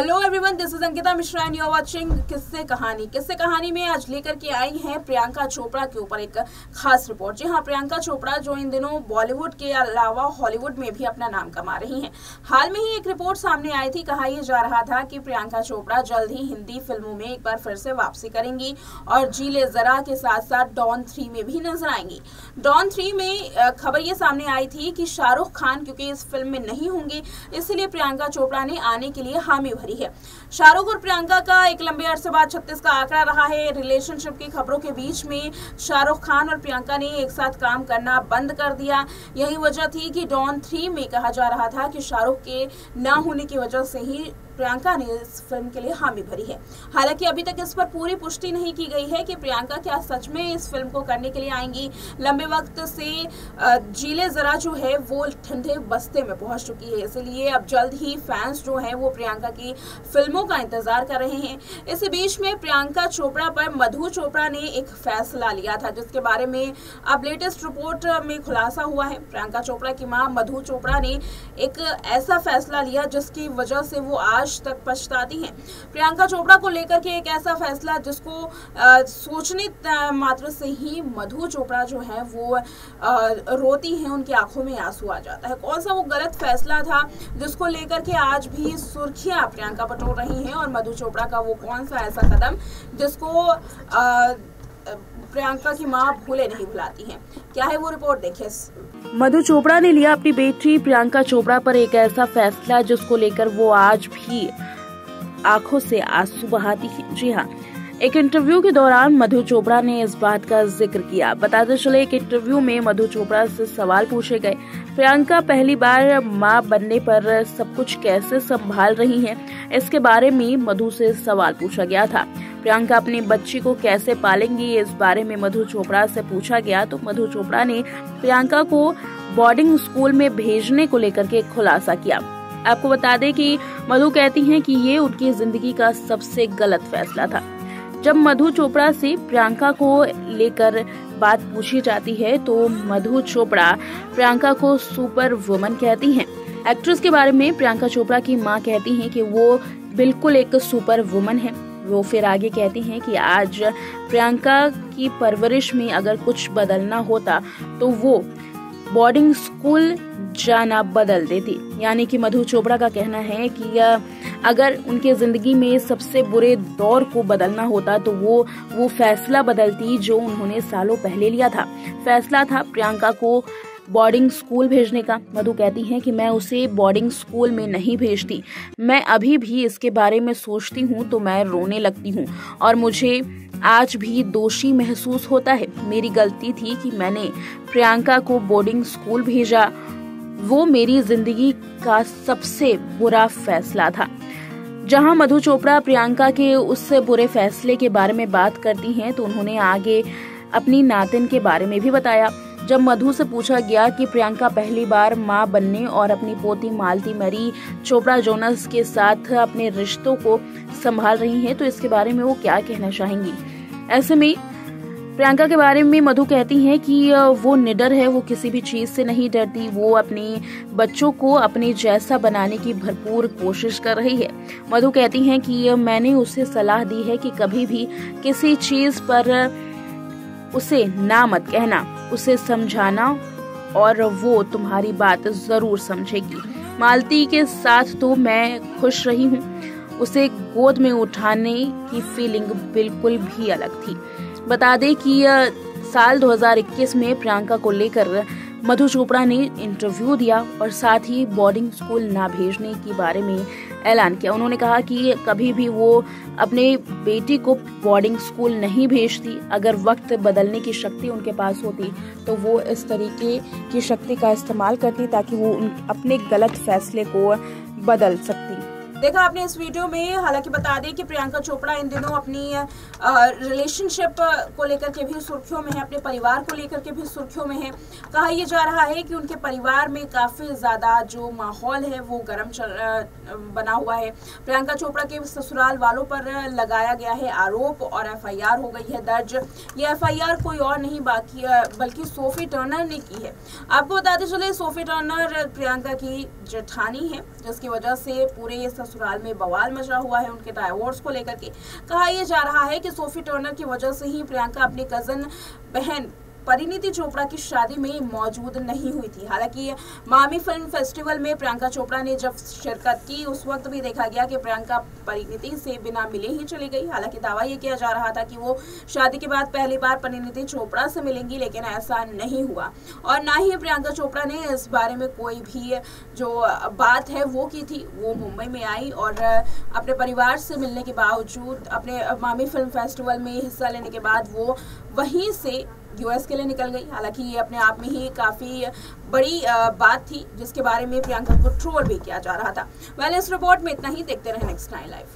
Hello everyone, this is Ankita Mishra and you are watching Kisse Kahani में आज लेकर के आई हैं प्रियंका चोपड़ा के ऊपर एक खास रिपोर्ट। जी हाँ, प्रियंका चोपड़ा जो इन दिनों बॉलीवुड के अलावा हॉलीवुड में भी अपना नाम कमा रही हैं। हाल में ही एक रिपोर्ट सामने आई थी, कहा यह जा रहा था कि प्रियंका चोपड़ा जल्द ही हिंदी फिल्मों में एक बार फिर से वापसी करेंगी और जी ले जरा के साथ साथ डॉन 3 में भी नजर आएंगी। डॉन 3 में खबर ये सामने आई थी कि शाहरुख खान क्योंकि इस फिल्म में नहीं होंगे, इसलिए प्रियंका चोपड़ा ने आने के लिए हामी भरी है। शाहरुख और प्रियंका का एक लंबे अरसे बाद 36 का आंकड़ा रहा है। रिलेशनशिप की खबरों के बीच में शाहरुख खान और प्रियंका ने एक साथ काम करना बंद कर दिया। यही वजह थी कि डॉन 3 में कहा जा रहा था कि शाहरुख के ना होने की वजह से ही प्रियंका ने इस फिल्म के लिए हामी भरी है। हालांकि अभी तक इस पर पूरी पुष्टि नहीं की गई है कि प्रियंका क्या सच में इस फिल्म को करने के लिए आएंगी। लंबे वक्त से जीले जरा जो है वो ठंडे बस्ते में पहुंच चुकी है, इसलिए अब जल्द ही फैंस जो हैं वो प्रियंका की फिल्मों का इंतजार कर रहे हैं। इस बीच में प्रियंका चोपड़ा पर मधु चोपड़ा ने एक फैसला लिया था, जिसके बारे में अब लेटेस्ट रिपोर्ट में खुलासा हुआ है। प्रियंका चोपड़ा की मां मधु चोपड़ा ने एक ऐसा फैसला लिया जिसकी वजह से वो आज तक पछताती हैं। प्रियंका चोपड़ा को लेकर के एक ऐसा फैसला जिसको सोचने मात्र से ही मधु चोपड़ा जो है वो रोती हैं, उनकी आंखों में आंसू आ जाता है। कौन सा वो गलत फैसला था जिसको लेकर के आज भी सुर्खियां प्रियंका बटोर रही हैं, और मधु चोपड़ा का वो कौन सा ऐसा कदम जिसको प्रियंका की मां भूले नहीं भुलाती हैं। क्या है वो रिपोर्ट, देखिए। मधु चोपड़ा ने लिया अपनी बेटी प्रियंका चोपड़ा पर एक ऐसा फैसला जिसको लेकर वो आज भी आंखों से आंसू बहाती है। जी हाँ, एक इंटरव्यू के दौरान मधु चोपड़ा ने इस बात का जिक्र किया। बताते चले, एक इंटरव्यू में मधु चोपड़ा से सवाल पूछे गए, प्रियंका पहली बार मां बनने पर सब कुछ कैसे संभाल रही हैं, इसके बारे में मधु से सवाल पूछा गया था। प्रियंका अपनी बच्ची को कैसे पालेंगी, इस बारे में मधु चोपड़ा से पूछा गया तो मधु चोपड़ा ने प्रियंका को बोर्डिंग स्कूल में भेजने को लेकर के खुलासा किया। आपको बता दें कि मधु कहती हैं कि ये उनकी जिंदगी का सबसे गलत फैसला था। जब मधु चोपड़ा से प्रियंका को लेकर बात पूछी जाती है तो मधु चोपड़ा प्रियंका को सुपर वुमन कहती हैं। एक्ट्रेस के बारे में प्रियंका चोपड़ा की मां कहती हैं कि वो बिल्कुल एक सुपर वुमन है। वो फिर आगे कहती हैं कि आज प्रियंका की परवरिश में अगर कुछ बदलना होता तो वो बोर्डिंग स्कूल जाना बदल देती। यानी कि मधु चोपड़ा का कहना है कि अगर उनके जिंदगी में सबसे बुरे दौर को बदलना होता तो वो फैसला बदलती जो उन्होंने सालों पहले लिया था। फैसला था प्रियंका को बोर्डिंग स्कूल भेजने का। मधु कहती हैं कि मैं उसे बोर्डिंग स्कूल में नहीं भेजती। मैं अभी भी इसके बारे में सोचती हूँ तो मैं रोने लगती हूँ और मुझे आज भी दोषी महसूस होता है। मेरी गलती थी कि मैंने प्रियंका को बोर्डिंग स्कूल भेजा। वो मेरी जिंदगी का सबसे बुरा फैसला था। जहां मधु चोपड़ा प्रियंका के उससे बुरे फैसले के बारे में बात करती हैं तो उन्होंने आगे अपनी नातिन के बारे में भी बताया। जब मधु से पूछा गया कि प्रियंका पहली बार मां बनने और अपनी पोती मालती मैरी चोपड़ा जोनस के साथ अपने रिश्तों को संभाल रही हैं तो इसके बारे में वो क्या कहना चाहेंगी। ऐसे में प्रियंका के बारे में मधु कहती हैं कि वो निडर है, वो किसी भी चीज से नहीं डरती। वो अपने बच्चों को अपने जैसा बनाने की भरपूर कोशिश कर रही है। मधु कहती हैं कि मैंने उसे सलाह दी है कि कभी भी किसी चीज पर उसे ना मत कहना, उसे समझाना और वो तुम्हारी बात जरूर समझेगी। मालती के साथ तो मैं खुश रही हूँ, उसे गोद में उठाने की फीलिंग बिल्कुल भी अलग थी। बता दें कि साल 2021 में प्रियंका को लेकर मधु चोपड़ा ने इंटरव्यू दिया और साथ ही बोर्डिंग स्कूल ना भेजने के बारे में ऐलान किया। उन्होंने कहा कि कभी भी वो अपने बेटी को बोर्डिंग स्कूल नहीं भेजती। अगर वक्त बदलने की शक्ति उनके पास होती तो वो इस तरीके की शक्ति का इस्तेमाल करती ताकि वो अपने गलत फैसले को बदल सकती। देखा आपने इस वीडियो में। हालांकि बता दें कि प्रियंका चोपड़ा इन दिनों अपनी रिलेशनशिप को लेकर के भी सुर्खियों में है, अपने परिवार को लेकर के भी सुर्खियों में है। कहा यह जा रहा है कि उनके परिवार में काफी ज्यादा जो माहौल है वो गर्म बना हुआ है। प्रियंका चोपड़ा के ससुराल वालों पर लगाया गया है आरोप और एफआईआर हो गई है दर्ज। ये एफआईआर कोई और नहीं बल्कि सोफी टर्नर ने की है। आपको बताते चले, सोफी टर्नर प्रियंका की जेठानी है, जिसकी वजह से पूरे ससुराल में बवाल मचा हुआ है उनके डाइवोर्स को लेकर के। कहा यह जा रहा है कि सोफी टर्नर की वजह से ही प्रियंका अपनी कजन बहन परिणीति चोपड़ा की शादी में मौजूद नहीं हुई थी। हालांकि मामी फिल्म फेस्टिवल में प्रियंका चोपड़ा ने जब शिरकत की उस वक्त भी देखा गया कि प्रियंका परिणीति से बिना मिले ही चली गई। हालांकि दावा ये किया जा रहा था कि वो शादी के बाद पहली बार परिणीति चोपड़ा से मिलेंगी, लेकिन ऐसा नहीं हुआ और ना ही प्रियंका चोपड़ा ने इस बारे में कोई भी जो बात है वो की थी। वो मुंबई में आई और अपने परिवार से मिलने के बावजूद अपने मामी फिल्म फेस्टिवल में हिस्सा लेने के बाद वो वहीं से यूएस के लिए निकल गई। हालांकि ये अपने आप में ही काफी बड़ी बात थी जिसके बारे में प्रियंका को ट्रोल भी किया जा रहा था। इस रिपोर्ट में इतना ही। देखते रहे नेक्स्ट 9 लाइव।